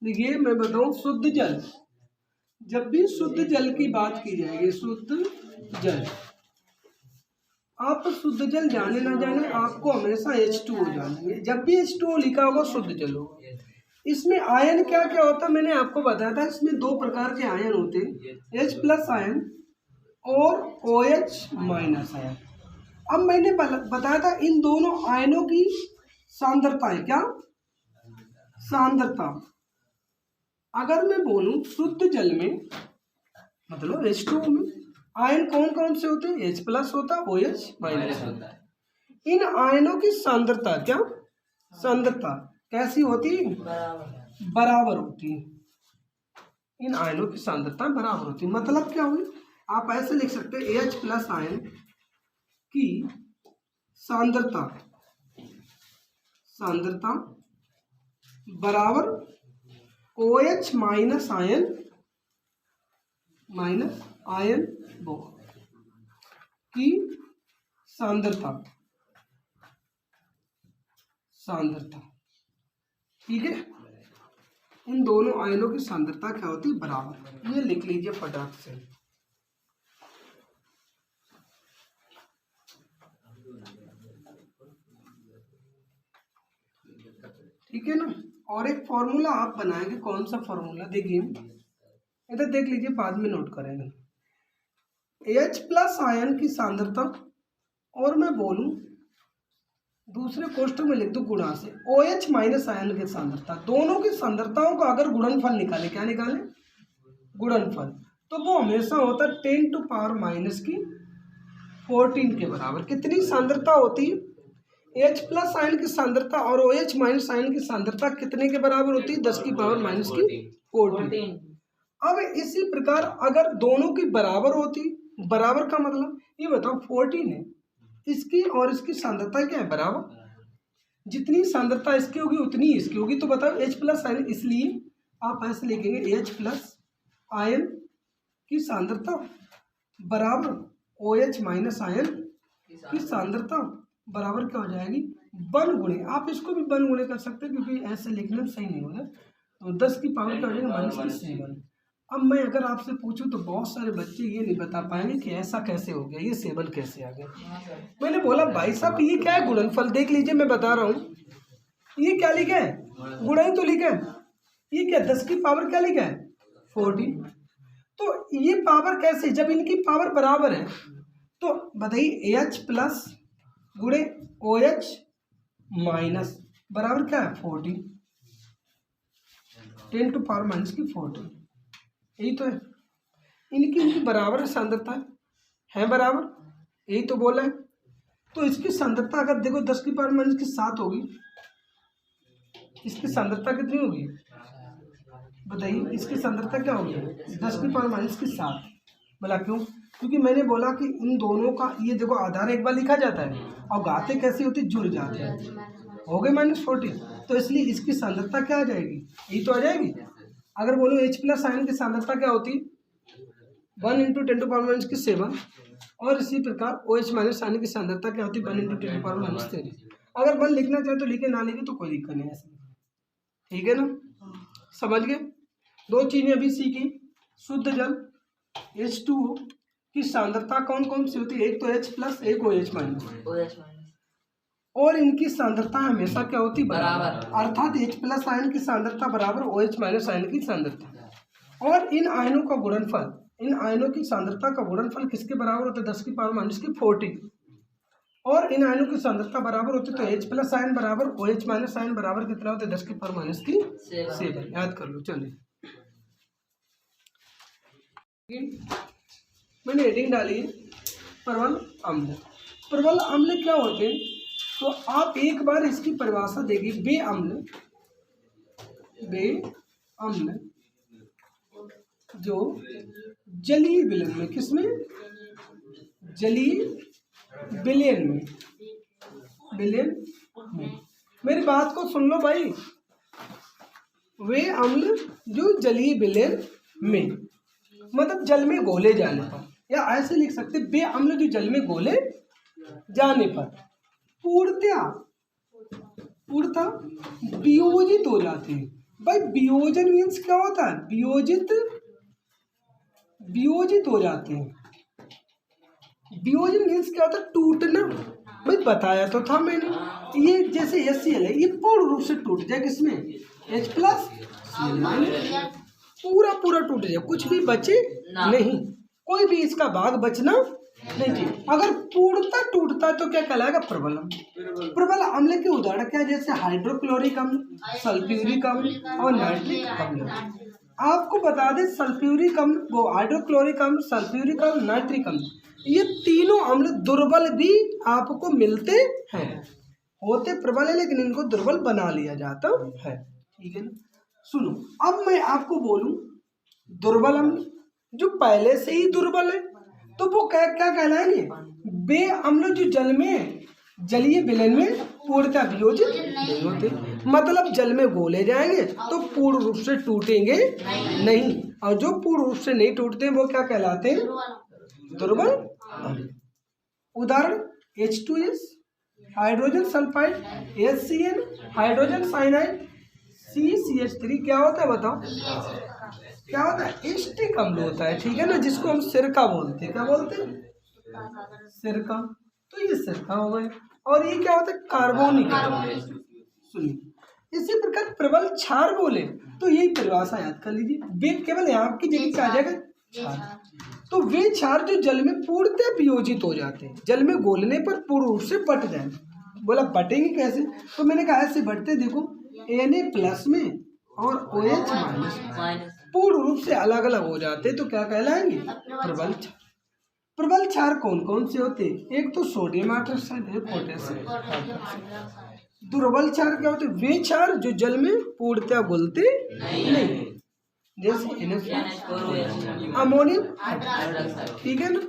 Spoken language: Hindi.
देखिए मैं बताऊं, शुद्ध जल, जब भी शुद्ध जल की बात की जाएगी, शुद्ध जल, आप शुद्ध जल जाने ना जाने, आपको हमेशा H2O जानेंगे। जब भी H2O लिखा होगा शुद्ध जल होगा। इसमें आयन क्या क्या होता है मैंने आपको बताया था। इसमें दो प्रकार के आयन होते हैं, H+ आयन और OH- आयन। अब मैंने बताया था इन दोनों आयनों की सांद्रता है, क्या सांद्रता। अगर मैं बोलूं शुद्ध जल में, मतलब H2O में आयन कौन कौन से होते हैं? H+ होता है, OH- होता है। इन आयनों की सांद्रता, क्या सांद्रता कैसी होती है? बराबर होती है। इन आयनों की सांद्रता बराबर होती है। मतलब क्या हुई, आप ऐसे लिख सकते हैं H+ आयन की सांद्रता बराबर OH- आयन की सांद्रता, ठीक है। इन दोनों आयनों की सांद्रता क्या होती है? बराबर। ये लिख लीजिए फटाक से। ठीक है ना। और एक फॉर्मूला आप बनाएंगे, कौन सा फॉर्मूला? देखिए इधर देख लीजिए, बाद में नोट करेंगे। H+ आयन की सांद्रता, और मैं बोलूं दूसरे कोष्ठक में लिख दो गुणा से OH- आयन की सांद्रता। दोनों की सांद्रताओं का अगर गुणनफल निकाले, क्या निकाले? गुणनफल, तो वो हमेशा होता है 10⁻⁻14 के बराबर। कितनी सांद्रता होती है? H+ आयन की सांद्रता और OH- आयन की सांद्रता कितने के बराबर होती है? 10⁻⁻14। अब इसी प्रकार अगर दोनों की बराबर होती, बराबर का मतलब ये बताओ 14 है, इसकी और इसकी सांद्रता क्या है? बराबर। जितनी सांद्रता इसकी होगी उतनी इसकी होगी। तो बताओ H+ आयन, इसलिए आप ऐसे लिखेंगे H+ आयन की सांद्रता बराबर OH- आयन की सांद्रता बराबर क्या हो जाएगी? 1 गुणे। आप इसको भी 1 गुणे कर सकते हैं, क्योंकि ऐसे लिखने में सही नहीं होगा। तो 10 की पावर क्या हो जाएगा? -7। अब मैं अगर आपसे पूछूं तो बहुत सारे बच्चे ये नहीं बता पाएंगे कि ऐसा कैसे हो गया, ये 7 कैसे आ गया। मैंने बोला भाई साहब ये क्या है? गुणनफल देख लीजिए, मैं बता रहा हूँ। ये क्या लिखा है? गुणा ही तो लिखा है। ये क्या 10 की पावर क्या लिखा है? 14। तो ये पावर कैसे, जब इनकी पावर बराबर है? तो बताइए H+ गुणे OH- बराबर क्या है? 14। 10⁻⁻14, यही तो है। इनकी बराबर सांद्रता है बराबर, यही तो बोला है। तो इसकी सांद्रता अगर देखो 10⁻⁻7 होगी, इसकी सांद्रता कितनी होगी बताइए? इसकी सांद्रता क्या होगी? 10⁻⁻7। बोला क्यों? क्योंकि मैंने बोला कि इन दोनों का ये देखो आधार एक बार लिखा जाता है और गाते कैसी होती? जुड़ जाते हैं, हो गए -14। तो इसलिए इसकी सांद्रता क्या आ जाएगी? यही तो आ जाएगी। अगर बोलो H+ आयन की सांद्रता क्या होती? 1 × 10⁻⁻7। और इसी प्रकार OH- आयन की सांद्रता क्या होती? 1 × 10⁻⁻13। अगर 1 लिखना चाहे तो लिखे, ना लिखे तो कोई दिक्कत नहीं है। ठीक है ना, समझ गए? दो चीजें अभी सीखी। शुद्ध जल H2O की सांद्रता कौन कौन सी होती है? एक तो H+, एक OH-। और इनकी सांद्रता हमेशा क्या होती? बराबर। अर्थात H+ आयन की सांद्रता बराबर OH- आयन की सांद्रता। और इन आयनों का गुणनफल, इन आयनों की सांद्रता का गुणनफल किसके बराबर होता है? 10⁻⁻14। और इन आयनों की सांद्रता बराबर होती है, तो H+ आयन बराबर OH- आयन बराबर कितना होता है? 10⁻⁻7। याद कर लो। चलिए मैंने हेडिंग डाली है प्रबल अम्ल। प्रबल अम्ल क्या होते हैं? तो आप एक बार इसकी परिभाषा देखिए। बे अम्ल जो जलीय विलयन में, किसमें? जलीय विलयन में, मेरी बात को सुन लो भाई। वे अम्ल जो जलीय विलयन में, मतलब जल में घोले जाने पर, या ऐसे लिख सकते वे अम्ल जो जल में घोले जाने पर पूर्णतः वियोजित हो जाते हैं। भाई वियोजन मीन्स क्या होता है? वियोजित हो जाते हैं। वियोजन मीन्स क्या होता है? टूटना। भाई बताया तो था मैंने, ये जैसे HCl है, ये पूर्ण रूप से टूट जाए किसमें? H+Cl, पूरा पूरा टूट जाए, कुछ भी बचे नहीं, कोई भी इसका भाग बचना नहीं चाहिए। अगर पूर्णतः टूटता है तो क्या कहलाएगा? प्रबल अम्ल। प्रबल अम्ल के उदाहरण क्या है? जैसे हाइड्रोक्लोरिक अम्ल, सल्फ्यूरिक अम्ल और नाइट्रिक अम्ल। आपको बता दें सल्फ्यूरिक अम्ल, वो हाइड्रोक्लोरिक अम्ल, सल्फ्यूरिक अम्ल, नाइट्रिक अम्ल, ये तीनों अम्ल दुर्बल भी आपको मिलते हैं। होते प्रबल है लेकिन इनको दुर्बल बना लिया जाता है। ठीक है ना? सुनो, अब मैं आपको बोलूं दुर्बल अम्ल जो पहले से ही दुर्बल है तो वो क्या क्या कहलाएंगे? वे अम्ल जो जल में, जलीय विलयन में पूर्णतः वियोजित नहीं होते, मतलब जल में घोले जाएंगे तो पूर्ण रूप से टूटेंगे नहीं, और जो पूर्ण रूप से नहीं टूटते वो क्या कहलाते हैं? दुर्बल अम्ल। उदाहरण H2S, hydrogen sulphide, HCl, hydrogen cyanide, CCH3 क्या होता है बताओ? क्या होता है? एस्टिक अम्ल होता है। ठीक है ना, जिसको हम सिरका बोलते हैं। क्या बोलते हैं? सिरका। तो ये सिरका हो गए। और ये क्या होता है? कार्बोनिक अम्ल। सुनिए, इसी प्रकार प्रबल क्षार बोले तो यही परिभाषा याद कर लीजिए। वे केवल यहाँ की जगह क्या आ जाएगा? क्षार। तो वे क्षार जो जल में पूर्णतः वियोजित हो जाते हैं, जल में घोलने पर पूर्ण रूप से बट जाए। बोला बटेंगे कैसे? तो मैंने कहा ऐसे बटते, देखो Na+ में और OH- पूर्ण रूप से अलग अलग हो जाते तो क्या कहलाएंगे? प्रबल क्षार। प्रबल क्षार कौन कौन से होते? एक तो सोडियम हाइड्रोक्साइड है, पोटेशियम। दुर्बल क्षार क्या होते? वे क्षार जो जल में पूर्णतः घुलते नहीं, जैसे अमोनियम। ठीक है ना?